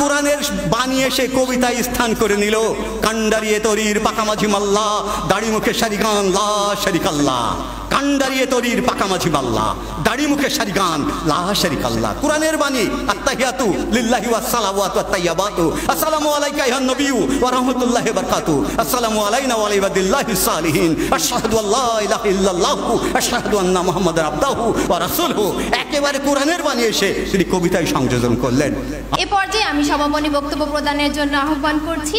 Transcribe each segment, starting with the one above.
কোরআনের বানিয়ে সে কবিতায় স্থান করে নিল। কান্ডারিয়ে তরির পাকামাঝি মাল্লা, দাড়ি মুখে শারিগান লা শারিকাল্লাহ। কান্ডারিয়ে তরির পাকামাঝি মাল্লা, দাড়ি মুখে শারিগান লা শারিকাল্লাহ। কোরআনের বাণী আত্তাহিয়াতু লিল্লাহি ওয়াস সালাওয়াতু ওয়াত তাইয়্যিবাতু। আসসালামু আলাইকা আইয়ুহান নাবিয়্যু ওয়া রাহমাতুল্লাহি ওয়া বারাকাতুহু। আসসালামু আলাইনা ওয়া আলা ইবাদিল্লাহিস সালিহিন। আশহাদু আল্লা ইলাহা ইল্লাল্লাহু আশহাদু আন্না মুহাম্মাদার আবদুহু ওয়া রাসূলুহু। একেবারে কোরআনের বাণী এসে তিনি কবিতায় সংযোজন করলেন। এ পর্যায়ে আমি সমাপনী বক্তব্য প্রদানের জন্য আহ্বান করছি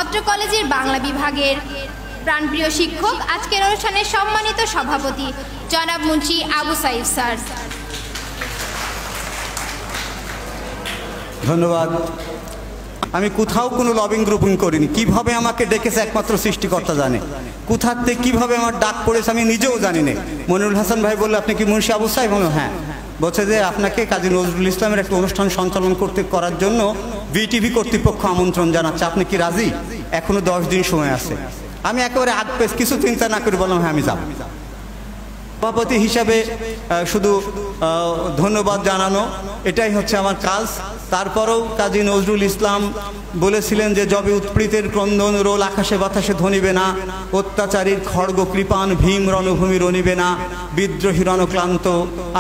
অত্র কলেজের বাংলা বিভাগের প্রাণপ্রিয় শিক্ষক, আজকের অনুষ্ঠানের সম্মানিত সভাপতি জনাব মুন্সি আবু সাইফ স্যার। ধন্যবাদ। আমি কোথাও কোনো লবিং গ্রুপিং করিনি। কিভাবে আমাকে ডেকেছে একমাত্র সৃষ্টিকর্তা জানে। কোথাতে কিভাবে আমার ডাক পড়েছে আমি নিজেও জানি না। মনিরুল হাসান ভাই বললো আপনি কি মুন্সি আবু সাইফ? বললাম হ্যাঁ। বলছে যে আপনাকে কাজী নজরুল ইসলামের একটা অনুষ্ঠান সঞ্চালন করার জন্য বিটিভি কর্তৃপক্ষ আমন্ত্রণ জানাচ্ছে, আপনি কি রাজি? এখনো 10 দিন সময় আছে। আমি একেবারে আগ পেছ কিছু চিন্তা না করে বললাম হ্যাঁ আমি যাব। সভাপতি হিসাবে শুধু ধন্যবাদ জানানো, এটাই হচ্ছে আমার কাজ। তারপরেও কাজী নজরুল ইসলাম বলেছিলেন যে যবে উৎপীড়িতের ক্রন্দন রোল আকাশে বাতাসে ধ্বনিবে না, অত্যাচারীর খড়গ কৃপান ভীম রণভূমি রণিবে না, বিদ্রোহী রণক্লান্ত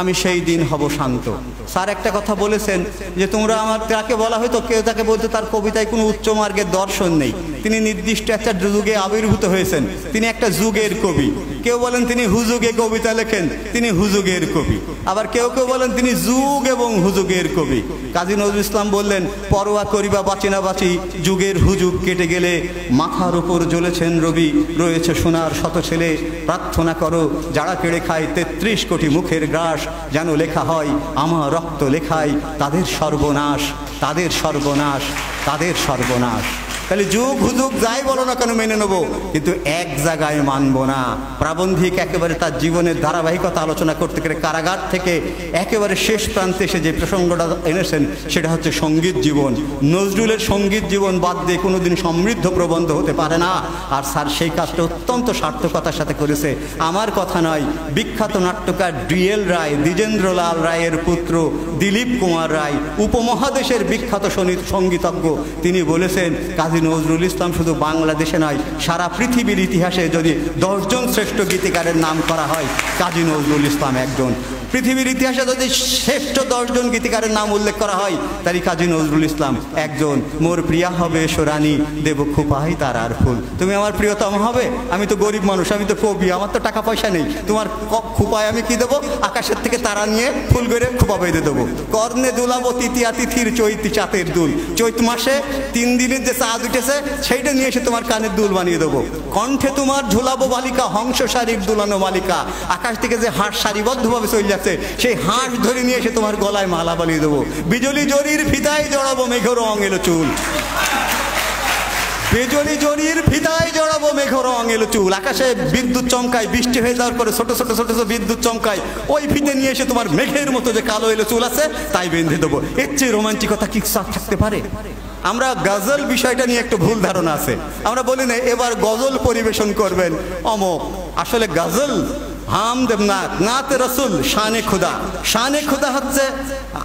আমি সেই দিন হব শান্ত। স্যার একটা কথা বলেছেন যে তোমরা আমার তাকে বলা হয়তো কেউ তাকে বলতে তার কবিতায় কোনো উচ্চ মার্গের দর্শন নেই। তিনি নির্দিষ্ট একটা যুগে আবির্ভূত হয়েছেন, তিনি একটা যুগের কবি। কেউ বলেন তিনি হুজুগে কবিতা লেখেন, তিনি হুজুগের কবি। আবার কেউ কেউ বলেন তিনি যুগ এবং হুজুগের কবি। কাজী নজরুল ইসলাম বললেন পরোয়া করিবা বাঁচি না বাঁচি, যুগের হুজুগ কেটে গেলে মাথার উপর জ্বলেছেন রবি, রয়েছে সোনার শত ছেলে, প্রার্থনা করো যারা কেড়ে খায় 33 কোটি মুখের গ্রাস, যেন লেখা হয় আমার রক্ত লেখায় তাদের সর্বনাশ, তাদের সর্বনাশ, তাদের সর্বনাশ। তাহলে যুগ হুজুগ যাই বলো না কেন মেনে নেবো, কিন্তু এক জায়গায় মানবো না। প্রাবন্ধিক একেবারে তার জীবনের ধারাবাহিকতা আলোচনা করতে গেলে কারাগার থেকে একেবারে শেষ প্রান্তে এসে যে প্রসঙ্গটা এনেছেন সেটা হচ্ছে সঙ্গীত জীবন। নজরুলের সঙ্গীত জীবন বাদ দিয়ে কোনোদিন সমৃদ্ধ প্রবন্ধ হতে পারে না। আর স্যার সেই কাজটা অত্যন্ত সার্থকতার সাথে করেছে। আমার কথা নয়, বিখ্যাত নাট্যকার ডিএল রায়, দ্বিজেন্দ্রলাল রায়ের পুত্র দিলীপ কুমার রায়, উপমহাদেশের বিখ্যাত সঙ্গীতজ্ঞ, তিনি বলেছেন কাজী নজরুল ইসলাম শুধু বাংলাদেশে নয় সারা পৃথিবীর ইতিহাসে যদি 10 জন শ্রেষ্ঠ গীতিকারের নাম করা হয় কাজী নজরুল ইসলাম একজন। পৃথিবীর ইতিহাসে যদি শ্রেষ্ঠ 10 জন গীতিকারের নাম উল্লেখ করা হয় তারই কাজী নজরুল ইসলাম একজন। মোর প্রিয়া হবে সোরানি দেব খোপাই তার আর ফুল। তুমি আমার প্রিয়তম হবে, আমি তো গরিব মানুষ, আমি তো কবি, আমার তো টাকা পয়সা নেই, তোমার খোপায় আমি কি দেবো? আকাশের থেকে তারা নিয়ে ফুল করে খোপা বেঁধে দেবো। কর্ণে দুলাবো তৃতীয়া তিথির চৈতি চাঁদের দুল, চৈত মাসে 3 দিনের যে চাঁদ উঠেছে সেইটা নিয়ে এসে তোমার কানের দুল বানিয়ে দেবো। কণ্ঠে তোমার ঝুলাবো বালিকা হংস শাড়ির দুলানো মালিকা, আকাশ থেকে যে হাঁস সারিবদ্ধভাবে চলে যাচ্ছে সেই হাঁস ধরে নিয়ে এসে তোমার গলায় মালা বানিয়ে দেবো। বিজলি জরির ফিতায় জড়াবো মেঘের রং এলো চুল, বিজলি জরির ফিতায় জড়াবো মেঘের রং এলো চুল। আকাশে বিদ্যুৎ চমকায়, বৃষ্টি হয়ে যাওয়ার পরে ছোট ছোট ছোট ছোট বিদ্যুৎ চমকায়, ওই ফিতে নিয়ে এসে তোমার মেঘের মতো যে কালো এলো চুল আছে তাই বেঁধে দেবো। এর চেয়ে রোমান্টিকতা কি থাকতে পারে? আমরা গজল বিষয়টা নিয়ে একটু ভুল ধারণা আছে। আমরা বলি না এবার গজল পরিবেশন করবেন অমুক, আসলে গজল হামদ নাত, নাতে রসুল শানে খুদা। শানে খুদা হচ্ছে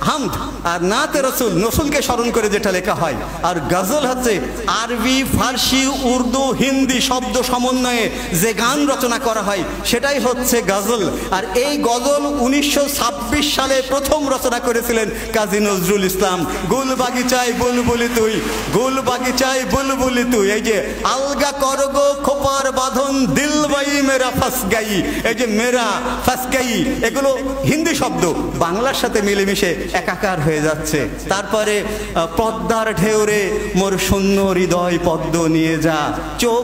হামদ, আর নাতে রসুল রসুলকে স্মরণ করে যেটা লেখা হয়। আর গজল হচ্ছে আরবি, ফার্সি, উর্দু, হিন্দি শব্দ সমন্বয়ে যে গান রচনা করা হয় সেটাই হচ্ছে গজল। আর এই গজল 1926 সালে প্রথম রচনা করেছিলেন কাজী নজরুল ইসলাম। গুল বাগিচায় বুলবুলি তুই, গুল বাগিচায় বুলবুলি তুই, এই যে আলগা করগো খোপার বাঁধন দিল বাই মেরা ফাস গাই, এই যে মেরা ফাসকাই, এগুলো হিন্দি শব্দ বাংলার সাথে মিলেমিশে একাকার হয়ে যাচ্ছে। তারপরে পদ্মার ঢেউরে মোর শূন্য হৃদয় পদ্ম নিয়ে যা, চোখ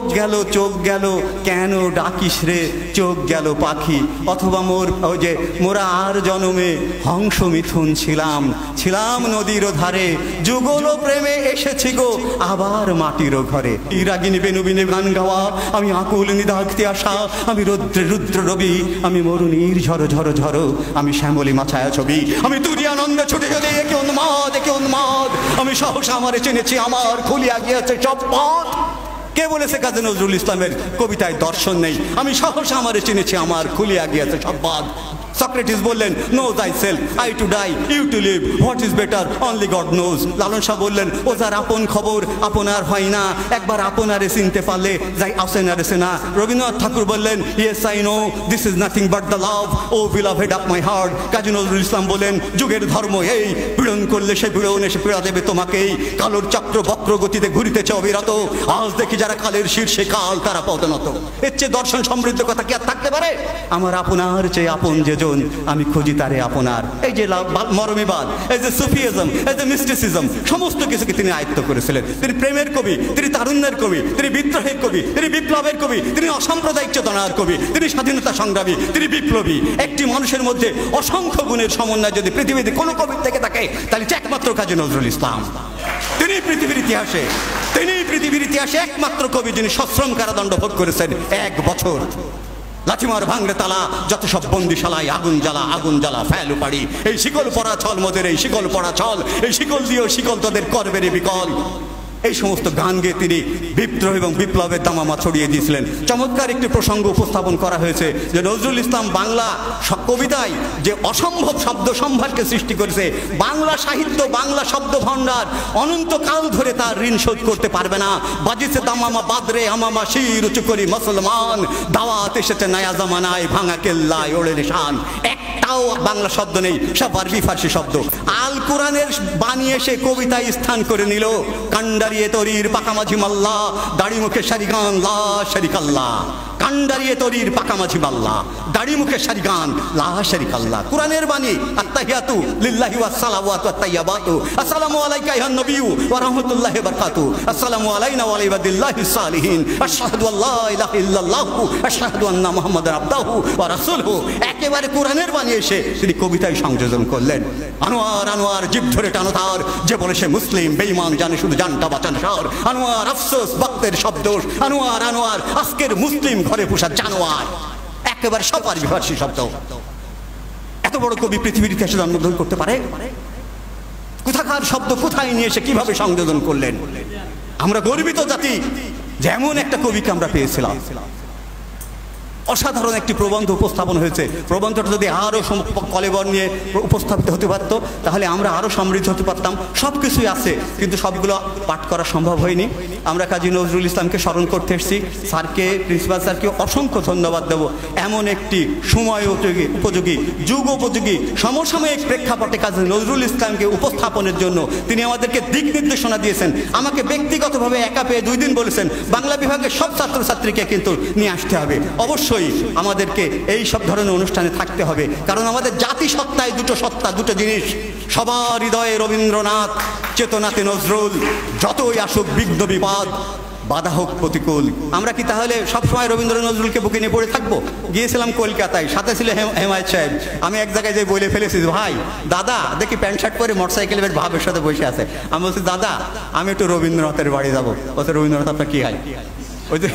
গেল কেন ডাকিস রে চোখ গেল পাখি, অথবা মোর ওই যে মোরা আর জনমে হংস মিথুন ছিলাম, ছিলাম নদীর ধারে, যুগল প্রেমে এসেছি গো আবার মাটির ঘরে। ইরাগিনী বেনুবিনে গান গাওয়া, আমি আকুল নিদাঘতে আসা, আমি রৌদ্রে রুদ্র রবি, আমি মরুণীর ঝড়ো ঝড়ো ঝড়ো, আমি শ্যামলী মাছায়া ছবি, আমি তুরি আনন্দে ছুটে গেলে একে উন্মাদ একে উন্মাদ, আমি সহসা আমারে চিনেছি আমার খুলিয়া গিয়েছে সব পথ। কে বলেছে কাজী নজরুল ইসলামের কবিতায় দর্শন নেই? আমি সহসা আমারে চিনেছি আমার খুলিয়া গিয়েছে সব পথ। সক্রেটিস বললেন, know thyself, I to die, you to live, what is better only God knows. Lalon Shah বললেন, ও যার আপন খবর আপনার হয় না, একবার আপনারে চিনতে পারলে যাই আসেনারে সেনা। রবীন্দ্রনাথ ঠাকুর বললেন, yes I know this is nothing but the love, O beloved of my heart. Kazi Nazrul Islam বলেন, যুগের ধর্ম এই, পীড়ন করলে সে পীড়ন এসে পীড়া দেবে তোমাকেই, কালোর চক্র বক্র গতিতে ঘুরিতেছে অবিরত, আজ দেখি যারা কালের শীর্ষে কাল তারা পদনত। এর চেয়ে দর্শন সমৃদ্ধ কথা কি আর থাকতে পারে? আমার আপনার চেয়ে আপন যেজন, আমি খুঁজি তারে আপনার। এই যে মরমিবাদ, এই যে সুফিজম, এই যে মিস্টিসিজম, সমস্ত কিছুকে তিনি আয়ত্ত করেছিলেন। তিনি প্রেমের কবি, তিনি তারুণ্যের কবি, তিনি বিদ্রোহের কবি, তিনি বিপ্লবের কবি, তিনি অসাম্প্রদায়িক চেতনার কবি, তিনি স্বাধীনতা সংগ্রামী, তিনি বিপ্লবী। একটি মানুষের মধ্যে অসংখ্য গুণের সমন্বয় যদি পৃথিবীতে কোনো কবির থেকে থাকে, তাহলে একমাত্র কাজী নজরুল ইসলাম। তিনি পৃথিবীর ইতিহাসে একমাত্র কবি যিনি সশ্রম কারাদণ্ড ভোগ করেছেন 1 বছর। লাঠিমার ভাঙড়ে তালা, যত সব বন্দিশালায় আগুন জ্বালা ফেলু পাড়ি, এই শিকল পড়া ছল মোদের, এই শিকল পড়া ছল, এই শিকল দিয়েও শিকল তোদের করবেরে বিকল। এই সমস্ত গান গেয়ে তিনি বিদ্রোহ এবং বিপ্লবের দামামা ছড়িয়ে দিয়েছিলেন। চমৎকার একটি প্রসঙ্গ উপস্থাপন করা হয়েছে যে নজরুল ইসলাম বাংলা কবিতায় যে অসম্ভব শব্দ সম্ভারকে সৃষ্টি করেছে, বাংলা সাহিত্য, বাংলা শব্দ ভাণ্ডার অনন্তকাল ধরে তার ঋণ শোধ করতে পারবে না। বাজিছে দামামা বাদরে আমামা শির উঁচু করি মুসলমান, দাওয়াত এসেছে নয়া জামানায় ভাঙা কেল্লায় ওড়ে নিশান। একটাও বাংলা শব্দ নেই, সব আরবি ফার্সি শব্দ। আল কোরআনের বাণী এসে কবিতায় স্থান করে নিল। কান্ডারিয়ে তরির পাকামাঝি মাল্লা, দাড়ি মুখে সারিগান লা শারিকাল্লাহ। কান্ডারিয়ে তরির পাকামাঝি মাল্লা, দাড়ি মুখে সারিগান লা শারিকাল্লাহ। কোরআনের বাণী, আত্তাহিয়াতু লিল্লাহি ওয়াস সালাওয়াতু ওয়াত তাইয়্যিবাতু, আসসালামু আলাইকা আইয়ুহান নবিয়্যু ওয়া রাহমাতুল্লাহি ওয়া বারাকাতুহু, আসসালামু আলাইনা ওয়া আলা ইবাদিল্লাহিস সালিহিন, আশহাদু আল্লা ইলাহা ইল্লাল্লাহু আশহাদু আন্না মুহাম্মাদার আবদুহু ওয়া রাসূলুহু। একেবারে কোরআনের বাণী এসে তিনি কবিতায় সংযোজন করলেন। আনোয়ার জিভ ধরে টানো তার, যে বলে সে মুসলিম বেঈমান, জানে শুধু জানটা বাঁচান সার। আনোয়ার আফসোস বক্তের শব্দ, আনোয়ার আজকের মুসলিম ঘরে পোষা জানোয়ার। একেবারে সব আরবি ফার্সি শব্দ। এত বড় কবি পৃথিবীর ইতিহাসে জন্মগ্রহণ করতে পারে? কোথাকার শব্দ কোথায় নিয়ে এসে কিভাবে সংযোজন করলেন? আমরা গর্বিত জাতি, যেমন একটা কবিকে আমরা পেয়েছিলাম। অসাধারণ একটি প্রবন্ধ উপস্থাপন হয়েছে। প্রবন্ধটা যদি আরও কলেবর নিয়ে উপস্থাপিত হতে পারত, তাহলে আমরা আরও সমৃদ্ধ হতে পারতাম। সব কিছুই আছে, কিন্তু সবগুলো পাঠ করা সম্ভব হয়নি। আমরা কাজী নজরুল ইসলামকে স্মরণ করতে এসেছি। স্যারকে, প্রিন্সিপাল স্যারকে অসংখ্য ধন্যবাদ দেব। এমন একটি সময় উপযোগী, যুগ উপযোগী, সমসাময়িক প্রেক্ষাপটে কাজী নজরুল ইসলামকে উপস্থাপনের জন্য তিনি আমাদেরকে দিক নির্দেশনা দিয়েছেন। আমাকে ব্যক্তিগতভাবে একা পেয়ে 2 দিন বলেছেন, বাংলা বিভাগের সব ছাত্রছাত্রীকে কিন্তু নিয়ে আসতে হবে। অবশ্যই আমাদেরকে এই সব ধরনের অনুষ্ঠানে থাকতে হবে, কারণ আমাদের জাতিসত্তায় দুটো সত্তা, দুটো জিনিস। সবার হৃদয়ে রবীন্দ্রনাথ, চেতনাতে নজরুল। যতই আসুক বিঘ্ন বিবাদ, বাধা হোক প্রতিকূল, আমরা কি তাহলে সবসময় রবীন্দ্র নজরুলকে বুকে নিয়ে পড়ে থাকবো? গিয়েছিলাম কলকাতায়, সাথে ছিল হেমায়েত সাহেব। আমি এক জায়গায় যে বলে ফেলেছি, ভাই দাদা দেখি প্যান্ট শার্ট পরে মোটরসাইকেলের ভাবের সাথে বসে আছে। আমি বলছি, দাদা আমি একটু রবীন্দ্রনাথের বাড়ি যাবো। বলছে, রবীন্দ্রনাথ আপনার কি হয়? ওই যে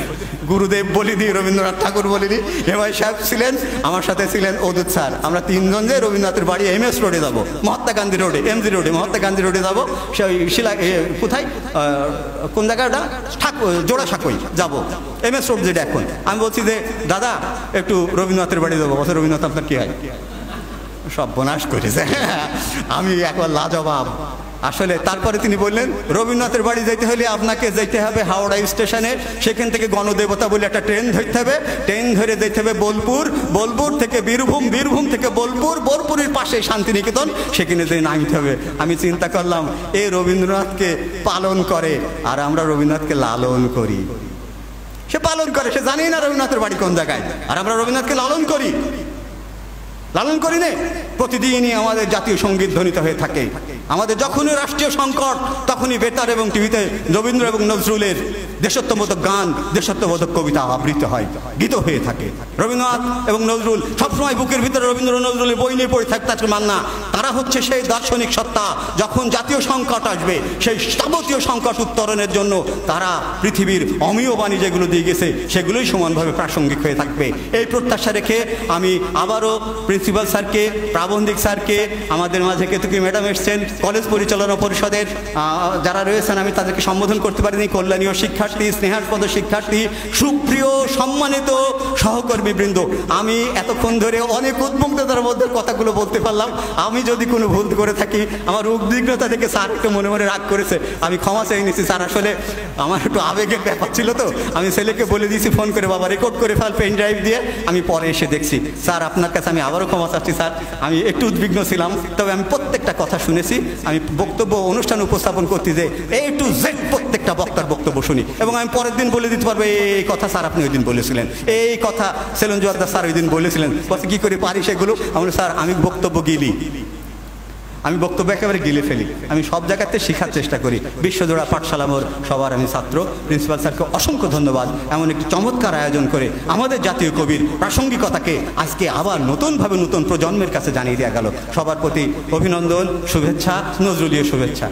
গুরুদেব বলিনি, রবীন্দ্রনাথ ঠাকুর বলিনি। হেমায়েত সাহেব ছিলেন, আমার সাথে ছিলেন অদূত স্যার। আমরা 3 জন যে রবীন্দ্রনাথের বাড়ি MS রোডে যাবো, মহাত্মা গান্ধী রোডে, MG রোডে, মহাত্মা গান্ধী রোডে যাবো। সেই কোথায়, কোন জায়গাটা, জোড়াসাঁকোই যাবো, MS রোড যেটা এখন। আমি বলছি যে দাদা একটু রবীন্দ্রনাথের বাড়ি যাবো। বলছে, রবীন্দ্রনাথ আপনার কি হয়? সব বনাশ করেছে। আমি একবার লাজবাব। আসলে তারপরে তিনি বললেন, রবীন্দ্রনাথের বাড়ি যেতে হলে আপনাকে যেতে হবে হাওড়া স্টেশনে, সেখান থেকে গণদেবতা বলে একটা ট্রেন ধরতে হবে, ট্রেন ধরে যেতে হবে বোলপুর, বোলপুর থেকে বীরভূম, বীরভূম থেকে বোলপুর, বোলপুরের পাশে শান্তিনিকেতন, সেখানে যেয়ে নামতে হবে। আমি চিন্তা করলাম, এ রবীন্দ্রনাথকে পালন করে আর আমরা রবীন্দ্রনাথকে লালন করি। সে পালন করে, সে জানেই না রবীন্দ্রনাথের বাড়ি কোন জায়গায়, আর আমরা রবীন্দ্রনাথকে লালন করি। লালন করি না, প্রতিদিনই আমাদের জাতীয় সঙ্গীত ধ্বনিত হয়ে থাকে। আমাদের যখনই রাষ্ট্রীয় সংকট, তখনই বেতার এবং টিভিতে রবীন্দ্র এবং নজরুলের দেশত্ববোধক গান, দেশত্ববোধক কবিতা আবৃত্তি হয়, গীত হয়ে থাকে। রবীন্দ্রনাথ এবং নজরুল সবসময় বুকের ভিতরে রবীন্দ্র নজরুলের বই নিয়ে পড়ে থাকতে মান্না। তারা হচ্ছে সেই দার্শনিক সত্তা, যখন জাতীয় সংকট আসবে, সেই যাবতীয় সংকট উত্তরণের জন্য তারা পৃথিবীর অমীয় বাণী যেগুলো দিয়ে গেছে, সেগুলোই সমানভাবে প্রাসঙ্গিক হয়ে থাকবে। এই প্রত্যাশা রেখে আমি আবারও প্রিন্সিপাল স্যারকে, প্রাবন্ধিক স্যারকে, আমাদের মাঝে কেতকী ম্যাডাম এসছেন, কলেজ পরিচালনা পরিষদের যারা রয়েছেন আমি তাদেরকে সম্বোধন করতে পারিনি, কল্যাণীয় শিক্ষার্থী, স্নেহাস্পদ শিক্ষার্থী, সুপ্রিয় সম্মানিত সহকর্মীবৃন্দ, আমি এতক্ষণ ধরে অনেক উদ্বিগ্নতার মধ্যে কথাগুলো বলতে পারলাম। আমি যদি কোনো ভুল করে থাকি, আমার উদ্বিগ্নতা দেখে স্যার একটু মনে মনে রাগ করেছে, আমি ক্ষমা চেয়ে নিয়েছি স্যার। আসলে আমার একটু আবেগের ব্যাপার ছিল তো, আমি ছেলেকে বলে দিয়েছি ফোন করে, বাবা রেকর্ড করে ফেল পেন ড্রাইভ দিয়ে। আমি পরে এসে দেখছি স্যার আপনার কাছে আমি আবারও ক্ষমা চাচ্ছি স্যার, আমি একটু উদ্বিগ্ন ছিলাম, তবে আমি প্রত্যেকটা কথা শুনেছি। আমি বক্তব্য অনুষ্ঠান উপস্থাপন করতে যে A to Z প্রত্যেকটা বক্তার বক্তব্য শুনি, এবং আমি পরের দিন বলে দিতে পারবো এই কথা স্যার আপনি ওই দিন বলেছিলেন, এই কথা সেলুন জোয়ারদার স্যার ওই দিন বলেছিলেন। বলছে কি করে পারি সেগুলো? আমি স্যার আমি বক্তব্য গিলি, আমি বক্তব্য একেবারে গিলে ফেলি, আমি সব জায়গাতে শেখার চেষ্টা করি। বিশ্বজোড়া পাঠশালা মোর সবার আমি ছাত্র। প্রিন্সিপাল স্যারকে অসংখ্য ধন্যবাদ, এমন একটি চমৎকার আয়োজন করে আমাদের জাতীয় কবির প্রাসঙ্গিকতাকে আজকে আবার নতুনভাবে নতুন প্রজন্মের কাছে জানিয়ে দেওয়া গেল। সবার প্রতি অভিনন্দন, শুভেচ্ছা, নজরুলীয় শুভেচ্ছা।